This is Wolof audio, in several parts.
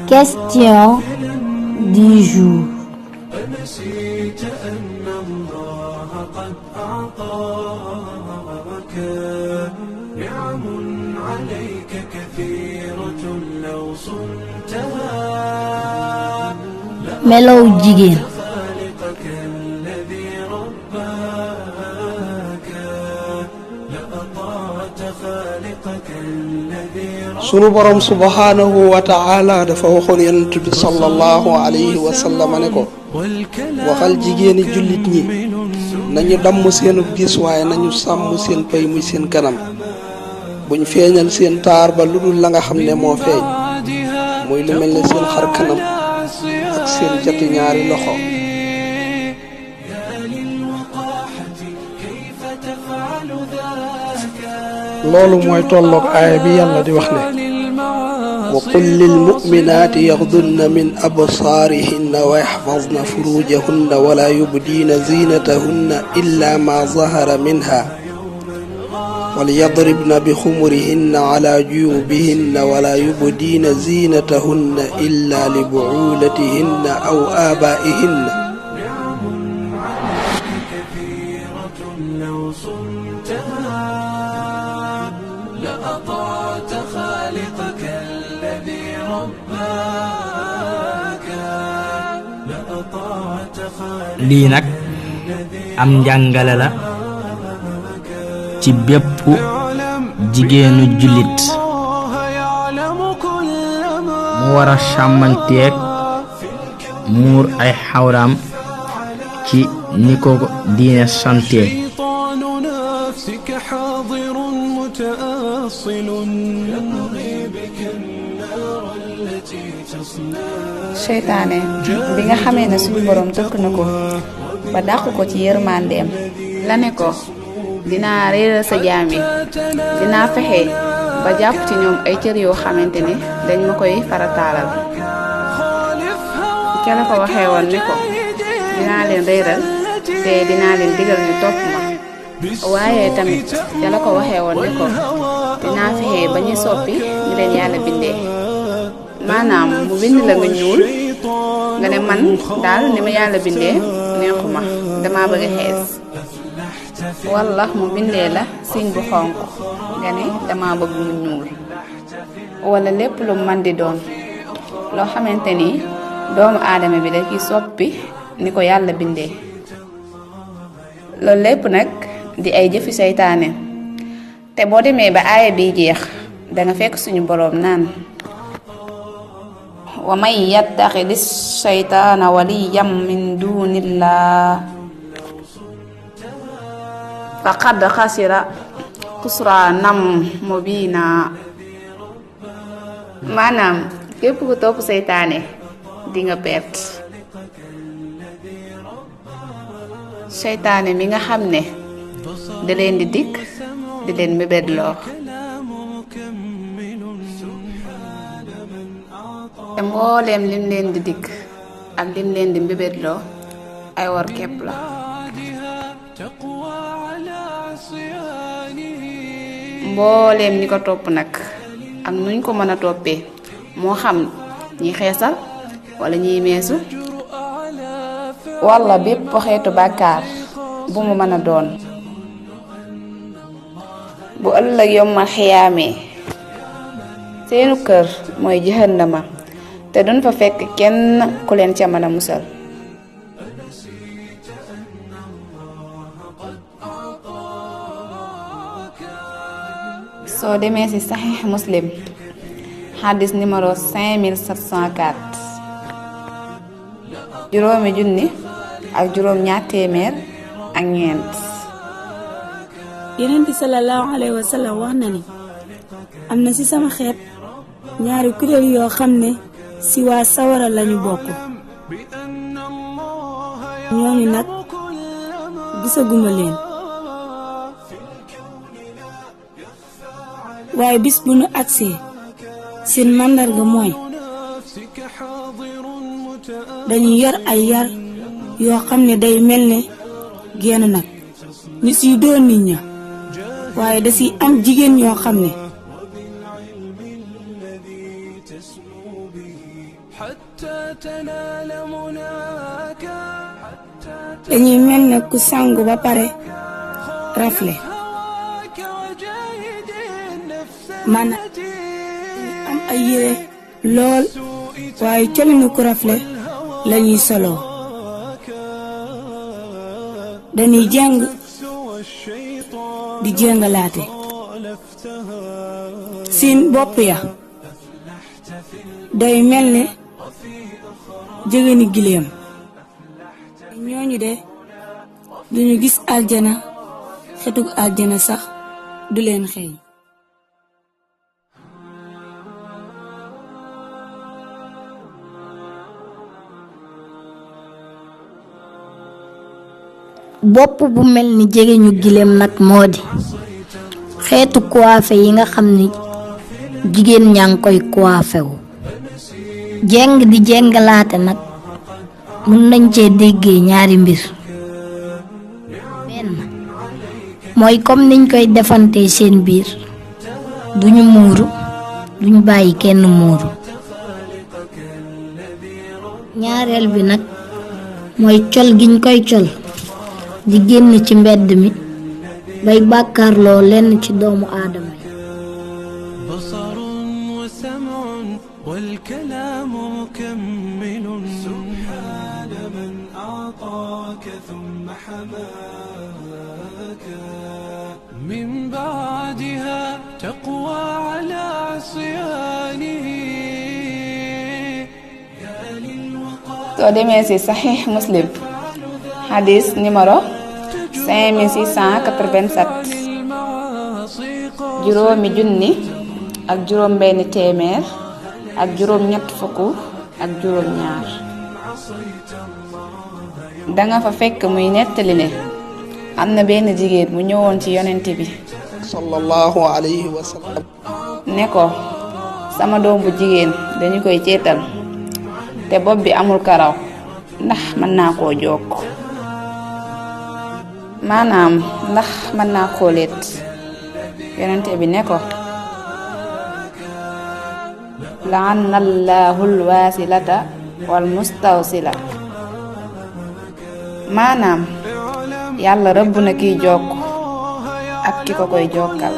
Question du jour. Melaw jigéen. sunu borom subhanahu wa ta'ala dafa waxoon yonent bi sallallahu alayhi wa sallam ne ko waxal jigéeni jullit ñi nañu damm seenub gis waaye nañu sàmm seen pay muy seen kanam buñ feeñal seen taar ba lu dul la nga xam ne moo feeñ muy lu mel ne seen xar kanam ak seen jati ñaari loxo. loolu mooy tolloog aaya bi yàlla di wax ne wa qul lil mu'minaati yaxdunna min absaarihinna wa yaxfazna furujahunna wala yubdiina zinatahunna illa ma zahara minha walyadribna bi xumurihinna ala juyubihinna wala yubdiina zinatahunna illa li buulatihinna aw aabaihinna lii nag am njàngale la ci bépp jigéenu jullit mu war a sàmmanteeg muur ay xawraam ci ni ko diine santee seytaane bi nga xamee ne suñu borom tëkk na ko ba dàq ko ci yërmandeem la ne ko dinaa réeral sa jaam yi dinaa fexe ba jàpp ci ñoom ay cër yoo xamante ne dañ ma koy farataalal ca la ko waxee woon ne ko dinaa leen réeral te dinaa leen digal ñu topp ma waaye tamit ca la ko waxee woon ne ko dinaa fexe ba ñu soppi ñu leen yàlla bindee maanaam mu bind la nga ñuul nga ne man daal ni ma yàlla bindee neexuma dama bëgg a xees walla mu bindee la siñ bu xonq nga ne dama bëgg mu ñuul walla lépp lu man di doon loo xamante ni doomu aadama bi da ciy soppi ni ko yàlla bindee loolu lépp nag di ay jëfi seytaane te boo demee ba aaya bi jeex danga fekk suñu boroom naan wa man yattaxidi shaytaana waliyan min duunillah faqad xasira xusraanan mubiina maanaam képp ku topp seytaane di nga perte seytaane mi nga xam ne da leen di dikk di leen mébétloo te mbooleem lim leen di dikk ak lim leen di mbébétloo ay wor képp la mbooleem ñi ko topp nag ak nuñ ko mën a toppee moo xam ñi xeesal wala ñiy meesu walla bépp xeetu bàkkaar bu mu mën a doon bu ëllëg yommal xiyaamee seenu kër mooy jahannama te duñ fa fekk kenn ku leen ca mën a musal soo demee ci saxiix muslim xadis numéro 5704 juróomi junni ak juróom ñaar téeméer ak ñeent Yonent bi sallallahu alayhi wa sallam wax na ni am na ci sama xeet ñaari kuréel yoo xam ne ci waa sawara lañu bokk ñooñu nag gisaguma leen waaye bis bu nu agsee seen màndarga mooy dañuy yor ay yar yoo xam ne day mel ne genn nag ñu siy doon nit ña waaye da siy am jigéen ñoo xam ne dañuy mel ne ku sangu ba pare rafle maanaam am ay yére lool waaye colinu ku rafle lañuy soloo dañuy jàng di jàngalaate seen bopp ya day mel ne jëgëni gileem ñooñu de duñu gis aljana xetug aljana sax du leen xeeñ bopp bu mel ni jegeñu gileem nag moo di xeetu coiffé yi nga xam ni jigéen ñaa ngi koy coiffé wu jeng di jengalaate nag mun nañ cee déggee ñaari mbir benn mooy comme niñ koy defantee seen biir duñu muuru duñu bàyyi kenn muuru ñaareel bi nag mooy col giñ koy col di génn ci mbedd mi bay bàkkaarloo lenn ci doomu aadama yi بصر وسمع والكلام مكمل سبحان من أعطاك ثم حماك من بعدها تقوى على عصيانه soo demee ci Sahih Muslim hadis numéro 5687 juróomi junni ak juróom benn téeméer ak juróom ñett fukk ak juróom ñaar danga fa fekk muy nettali ne am na benn jigéen mu ñëwoon ci yonent bi sallallahu alayhi wa sallam ne ko sama doom bu jigéen dañu koy ceetal te bopp bi amul karaw ndax mën naa koo jokk maanaam ndax mën naa koo leet yonent bi ne ko la'anna allahul wasilata wal mustawsila maanaam yàlla rëbb na kiy jokk ak ki ko koy jokkal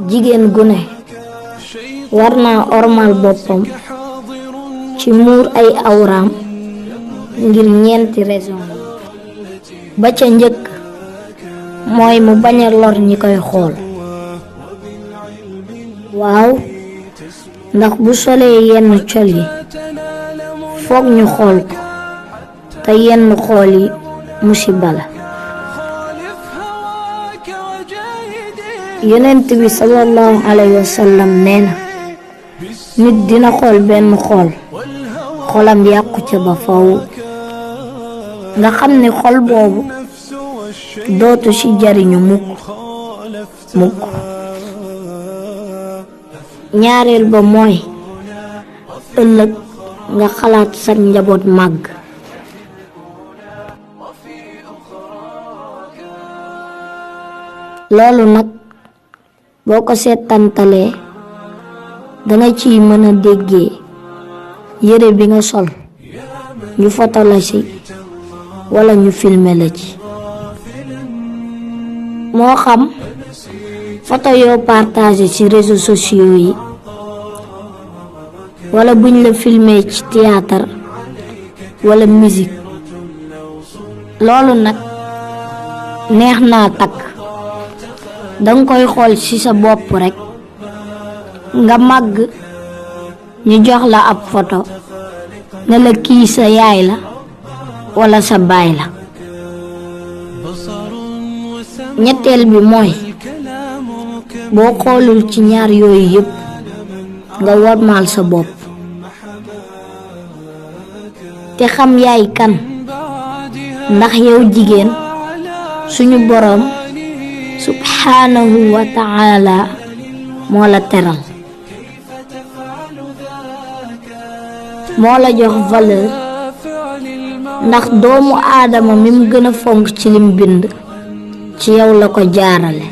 jigéen gu ne war naa ormal boppam ci muur ay awraam ngir ñeenti raison ba ca njëkk mooy mu bañ a lor ñi koy xool waaw ndax bu solee yenn col yi foog ñu xool ko te yenn xool yi musiba la yonent bi sallallahu alayhi wa sallam nee na nit dina xool benn xool xolam yàqu ca ba faw nga xam ne xol boobu dootu ci jariñu mukk ñaareel ba mooy ëllëg nga xalaat sa njaboot màgg loolu nag boo ko seetantalee danga ciy mën a déggee yére bi nga sol ñu foto la ci wala ñu filmer la ci moo xam foto yoo partagé ci réseaux sociaux yi wala buñ la filmer ci théâtre wala musique loolu nag neex naa takk danga koy xool ci sa bopp rekk nga màgg ñu jox la ab photo ne la kii sa yaay la wala sa baay la ñetteel bi mooy boo xoolul ci ñaar yooyu yépp nga wormaal sa bopp te xam yaay kan ndax yow jigéen suñu boroom subhanahu wa ta'ala moo la teral moo la jox valeur ndax doomu aadama mi mu gën a fonk ci lim bind ci yow la ko jaarale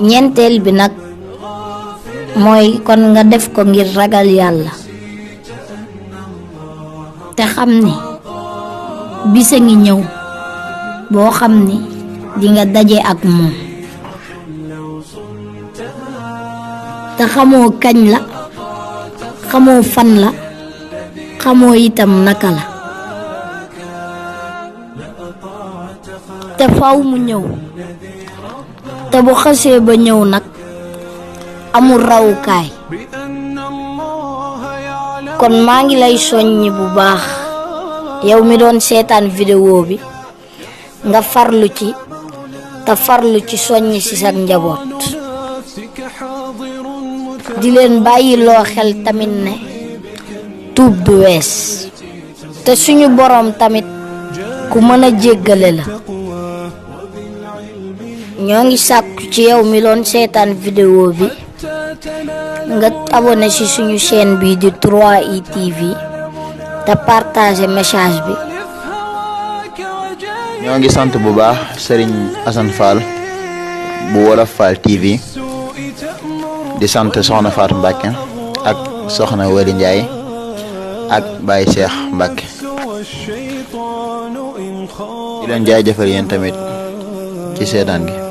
ñeenteel bi nag mooy kon nga def ko ngir ragal yàlla te xam ni bisa ngi ñëw boo xam ni di nga daje ak moom te xamoo kañ la xamoo fan la xamoo itam naka la te faw mu ñëw te bu xasee ba ñëw nag amul rawukaay kon maa ngi lay soññi bu baax yow mi doon seetaan vidéo bi nga farlu ci te farlu ci soññi ci sa njaboot di leen bàyyiloo xel tamit ne tuub du wees te suñu boroom tamit ku mën a jéggale la ñoo ngi sàkku ci yow mi doon seetaan vidéo bi nga abonné ci suñu chaîne bi di 3i TV te partager message bi. ñoo ngi sant bu baax Serigne Assane Fall bu Wolof Fall TV di sant Soxna Fatou Mbacke ak Soxna Wali Ndiaye ak Baye Cheikh Mbacke di leen jaajëfal yéen tamit ci seetaan gi.